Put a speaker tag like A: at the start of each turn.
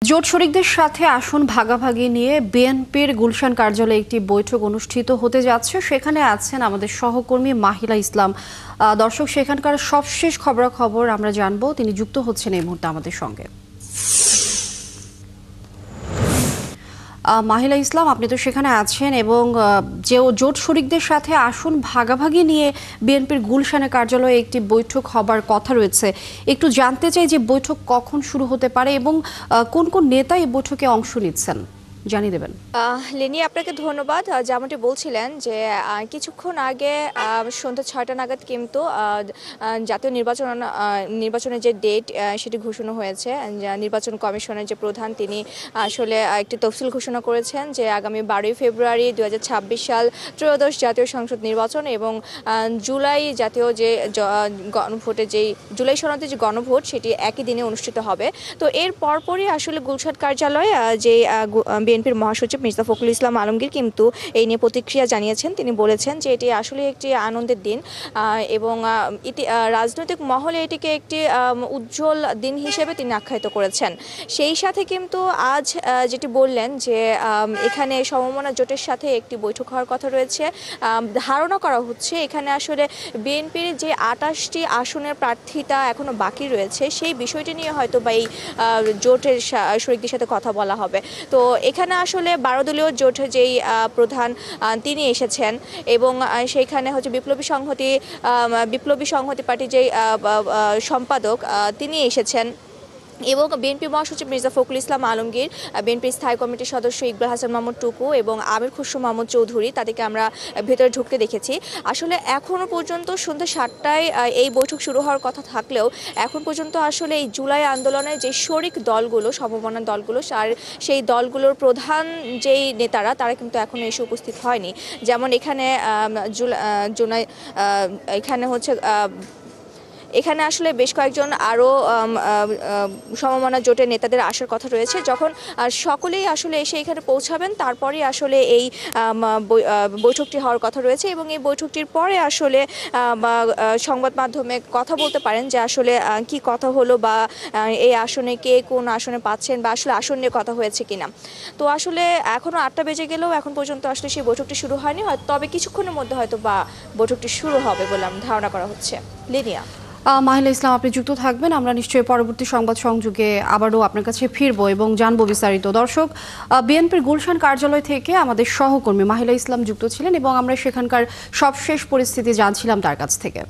A: জোট শরিকদের সাথে আসন ভাগাভাগি নিয়ে বিএনপির গুলশান কার্যালয়ে একটি বৈঠক অনুষ্ঠিত হতে যাচ্ছে। সেখানে আছেন আমাদের সহকর্মী মাহিলা ইসলাম। দর্শক, সেখানকার সবশেষ খবরাখবর আমরা জানবো। তিনি যুক্ত হচ্ছেন এই মুহূর্তে আমাদের সঙ্গে। মাহিলা ইসলাম, আপনি তো সেখানে আছেন এবং যে জোট শরিকদের সাথে আসন ভাগাভাগি নিয়ে বিএনপির গুলশানে কার্যালয়ে একটি বৈঠক হবার কথা রয়েছে। একটু জানতে চাই যে বৈঠক কখন শুরু হতে পারে এবং কোন কোন নেতা এই বৈঠকে অংশ নিচ্ছেন, জানিয়ে দেবেন।
B: লেনি, আপনাকে ধন্যবাদ। যেমনটি বলছিলেন যে কিছুক্ষণ আগে সন্ধ্যা 6টা নাগাদ কিন্তু জাতীয় নির্বাচনের যে ডেট সেটি ঘোষণা হয়েছে। নির্বাচন কমিশনের যে প্রধান তিনি আসলে একটি তফসিল ঘোষণা করেছেন যে আগামী 12ই ফেব্রুয়ারি 2026 সাল ত্রয়োদশ জাতীয় সংসদ নির্বাচন এবং জুলাই জাতীয় যে গণভোটে যেই জুলাই সনদে যে গণভোট সেটি একই দিনে অনুষ্ঠিত হবে। তো এর পরপরই আসলে গুলশান কার্যালয়ে যে বিএনপির মহাসচিব মির্জা ফখরুল ইসলাম আলমগীর কিন্তু এই নিয়ে প্রতিক্রিয়া জানিয়েছেন। তিনি বলেছেন যে এটি আসলে একটি আনন্দের দিন এবং রাজনৈতিক মহলে এটিকে একটি উজ্জ্বল দিন হিসেবে তিনি আখ্যায়িত করেছেন। সেই সাথে কিন্তু আজ যেটি বললেন যে এখানে সমমনা জোটের সাথে একটি বৈঠক হওয়ার কথা রয়েছে। ধারণা করা হচ্ছে এখানে আসলে বিএনপির যে 28টি আসনের প্রার্থিতা এখনো বাকি রয়েছে সেই বিষয়টি নিয়ে হয়তো বা এই জোটের শরিকদের সাথে কথা বলা হবে। তো এখানে আসলে 12 দলীয় জোটের যেই প্রধান তিনি এসেছেন এবং সেইখানে হচ্ছে বিপ্লবী সংহতি পার্টির যেই সম্পাদক তিনি এসেছেন এবং বিএনপি মহাসচিব মির্জা ফখরুল ইসলাম আলমগীর, বিএনপি স্থায়ী কমিটির সদস্য ইকবাল হাসান মাহমুদ টুকু এবং আমির খুসরো মাহমুদ চৌধুরী, তাদেরকে আমরা ভেতরে ঢুকতে দেখেছি। আসলে এখনও পর্যন্ত সন্ধ্যা 7টায় এই বৈঠক শুরু হওয়ার কথা থাকলেও এখন পর্যন্ত আসলে এই জুলাই আন্দোলনের যে শরিক দলগুলো, সমমনা দলগুলো, আর সেই দলগুলোর প্রধান যেই নেতারা তারা কিন্তু এখনও এসে উপস্থিত হয়নি। যেমন এখানে আসলে বেশ কয়েকজন আরও সমমনা জোটের নেতাদের আসার কথা রয়েছে। যখন সকলেই আসলে এসে এখানে পৌঁছাবেন তারপরেই আসলে এই বৈঠকটি হওয়ার কথা রয়েছে এবং এই বৈঠকটির পরে আসলে সংবাদ মাধ্যমে কথা বলতে পারেন যে আসলে কি কথা হলো বা এই আসনে কে কোন আসনে পাচ্ছেন বা আসলে আসন নিয়ে কথা হয়েছে কিনা। তো আসলে এখনও 8টা বেজে গেলেও এখন পর্যন্ত আসলে সেই বৈঠকটি শুরু হয়নি। তবে কিছুক্ষণের মধ্যে হয়তো বা বৈঠকটি শুরু হবে বলে ধারণা করা হচ্ছে। লিনিয়া।
A: মাহিলা ইসলাম, আপনি যুক্ত থাকবেন। আমরা নিশ্চয়ই পরবর্তী সংবাদ সংযোগে আবারও আপনার কাছে ফিরবো এবং জানবো বিস্তারিত। দর্শক, বিএনপির গুলশান কার্যালয় থেকে আমাদের সহকর্মী মাহিলা ইসলাম যুক্ত ছিলেন এবং আমরা সেখানকার সবশেষ পরিস্থিতি জানছিলাম তার কাছ থেকে।